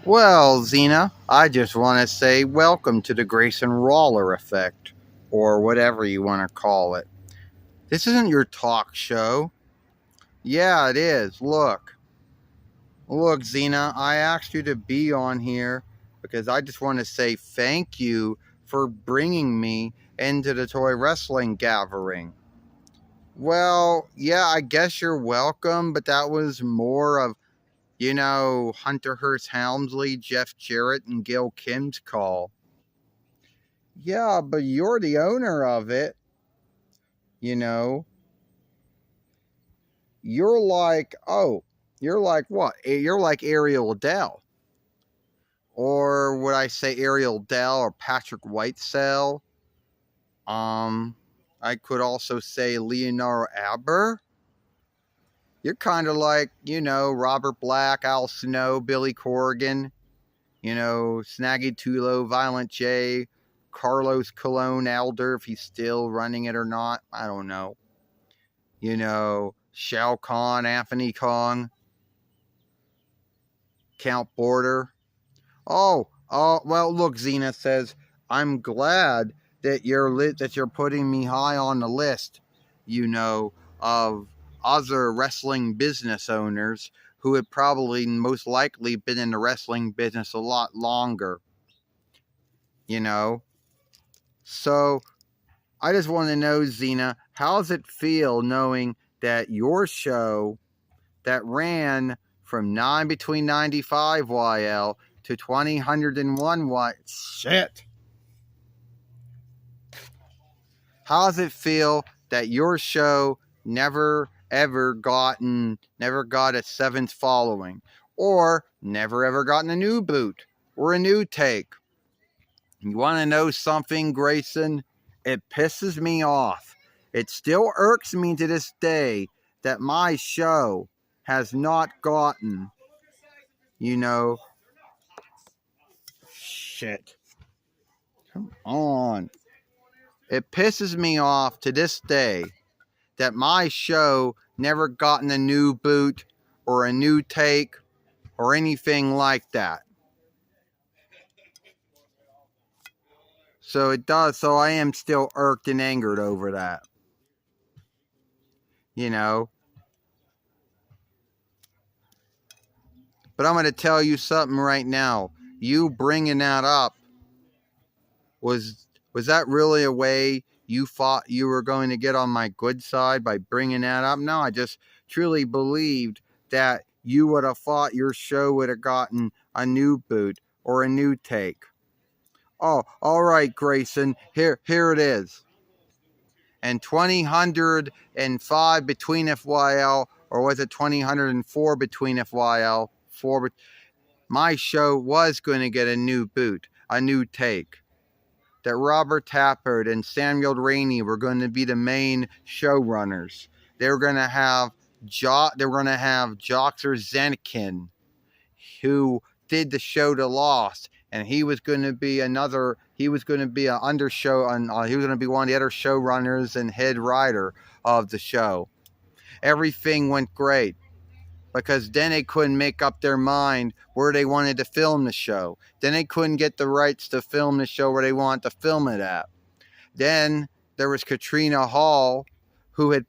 Well, Xena, I just want to say welcome to the Grayson Roller effect, or whatever you want to call it. This isn't your talk show. Yeah, it is. Look, Xena, I asked you to be on here because I just want to say thank you for bringing me into the toy wrestling gathering. Well, yeah, I guess you're welcome, but that was more of, Hunter Hearst Helmsley, Jeff Jarrett, and Gil Kim's call. Yeah, but you're the owner of it, you know. You're like what? You're like Ariel Dell. Or would I say Ariel Dell or Patrick Whitesell? Um, I could also say Leonardo Aber. You're kind of like, Robert Black, Al Snow, Billy Corrigan, Snaggy Tulo, Violent J, Carlos Colon Elder, if he's still running it or not. I don't know. Shao Kahn, Anthony Kong, Count Border. Well, look, Xena says, I'm glad that you're putting me high on the list, of other wrestling business owners who had probably most likely been in the wrestling business a lot longer, you know. So I just want to know, Xena, how does it feel knowing that your show that ran from 9 between 95 YL to 2001 Y. Shit. How does it feel that your show never got a seventh following, or never ever gotten a new boot or a new take? You want to know something, Grayson? It pisses me off. It still irks me to this day that my show has not gotten, you know, shit. Come on. It pisses me off to this day that my show never gotten a new boot or a new take or anything like that. So it does. So I am still irked and angered over that. You know. But I'm going to tell you something right now. You bringing that up was that really a way you thought you were going to get on my good side by bringing that up? No, I just truly believed that you would have thought your show would have gotten a new boot or a new take. Oh, all right, Grayson. Here it is. And 2005 between FYL, or was it 2004 between FYL? My show was going to get a new boot, a new take. That Robert Tappert and Samuel Rainey were going to be the main showrunners. They were going to have Joxer Zenikin, who did the show to Lost, and he was going to be he was going to be an undershow, he was going to be one of the other showrunners and head writer of the show. Everything went great, because then they couldn't make up their mind where they wanted to film the show. Then they couldn't get the rights to film the show where they wanted to film it at. Then there was Katrina Hall, who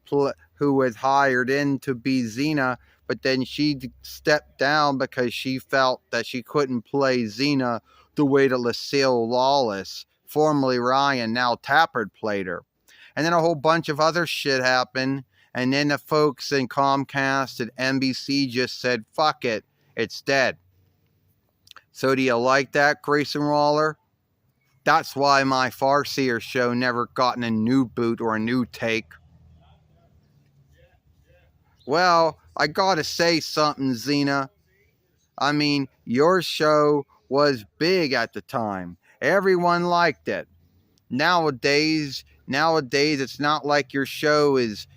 was hired in to be Xena, but then she stepped down because she felt that she couldn't play Xena the way that Lucille Lawless, formerly Ryan, now Tappert, played her. And then a whole bunch of other shit happened. And then the folks in Comcast and NBC just said, fuck it, it's dead. So do you like that, Grayson Waller? That's why my Farseer show never gotten a new boot or a new take. Well, I gotta say something, Xena. I mean, your show was big at the time. Everyone liked it. Nowadays, it's not like your show is,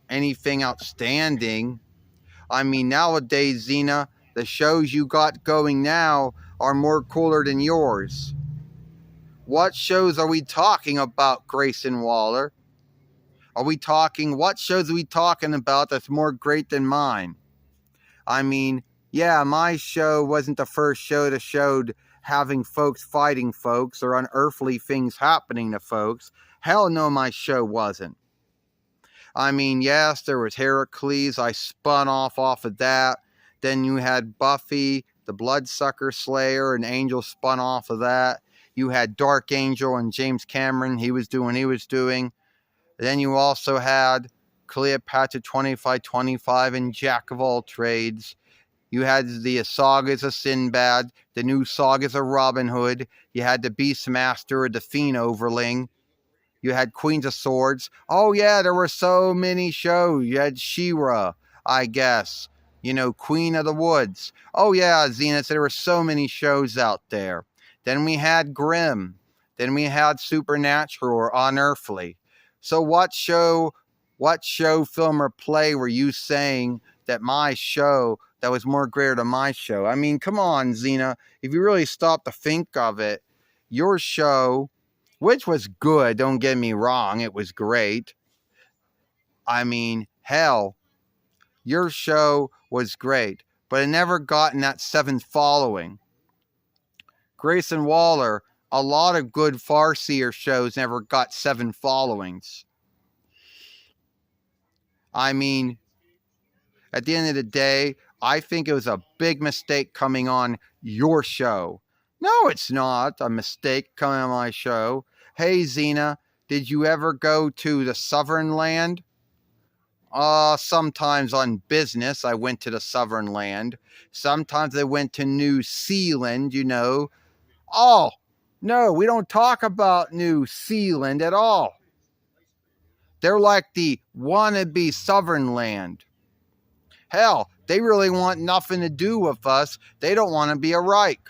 anything outstanding. I mean, nowadays, Xena, the shows you got going now are more cooler than yours. What shows are we talking about, Grayson Waller? What shows are we talking about that's more great than mine? I mean, Yeah, my show wasn't the first show that showed having folks fighting folks or unearthly things happening to folks. Hell no, my show wasn't. I mean, yes, there was Heracles. I spun off of that. Then you had Buffy, the Bloodsucker Slayer, and Angel spun off of that. You had Dark Angel and James Cameron. He was doing. Then you also had Cleopatra 2525 and Jack of all trades. You had the sagas of Sinbad, the new sagas of Robin Hood. You had the Beastmaster, the Fiend Overling. You had Queens of Swords. Oh, yeah, there were so many shows. You had She-Ra, I guess. You know, Queen of the Woods. Oh, yeah, Xena, there were so many shows out there. Then we had Grimm. Then we had Supernatural or Unearthly. So what show, film, or play were you saying that my show, that was more greater than my show? I mean, come on, Xena. If you really stop to think of it, your show, which was good, don't get me wrong, it was great. I mean, hell, your show was great, but it never gotten that 7th following. Grayson Waller, a lot of good Farseer shows never got 7 followings. I mean, at the end of the day, I think it was a big mistake coming on your show. No, it's not a mistake coming on my show. Hey, Xena, did you ever go to the Southern Land? Sometimes on business, I went to the Southern Land. Sometimes I went to New Zealand, you know. Oh, no, we don't talk about New Zealand at all. They're like the wannabe Southern Land. Hell, they really want nothing to do with us. They don't want to be a Reich.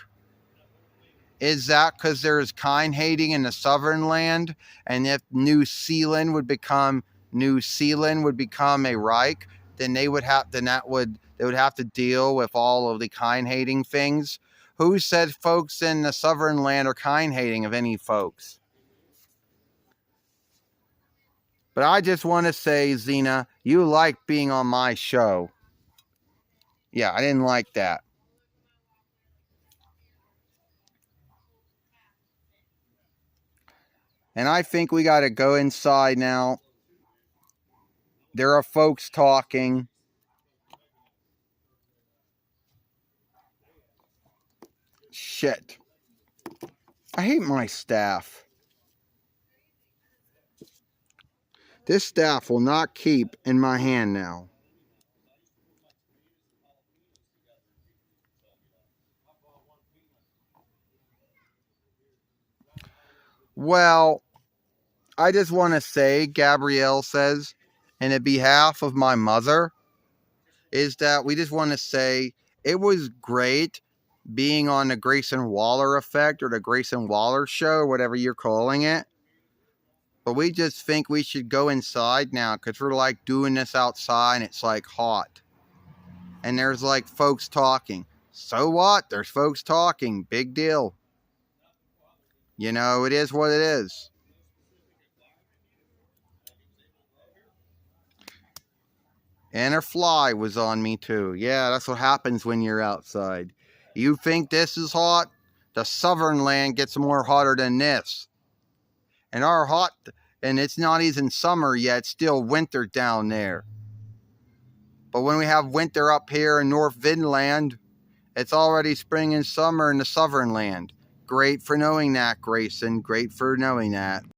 Is that because there's kind hating in the Southern Land? And if New Zealand would become a Reich, then they would have to deal with all of the kind hating things. Who said folks in the Southern Land are kind hating of any folks? But I just want to say, Xena, you like being on my show. Yeah, I didn't like that. And I think we got to go inside now. There are folks talking. Shit. I hate my staff. This staff will not keep in my hand now. Well, I just want to say, Gabrielle says, in the behalf of my mother, is that we just want to say it was great being on the Grayson Waller effect or the Grayson Waller show, whatever you're calling it. But we just think we should go inside now because we're like doing this outside and it's like hot. And there's like folks talking. So what? There's folks talking. Big deal. You know, it is what it is. And a fly was on me too. Yeah, that's what happens when you're outside. You think this is hot? The Southern Land gets more hotter than this. And it's not even summer yet, it's still winter down there. But when we have winter up here in North Vinland, it's already spring and summer in the Southern Land. Great for knowing that, Grayson. Great for knowing that.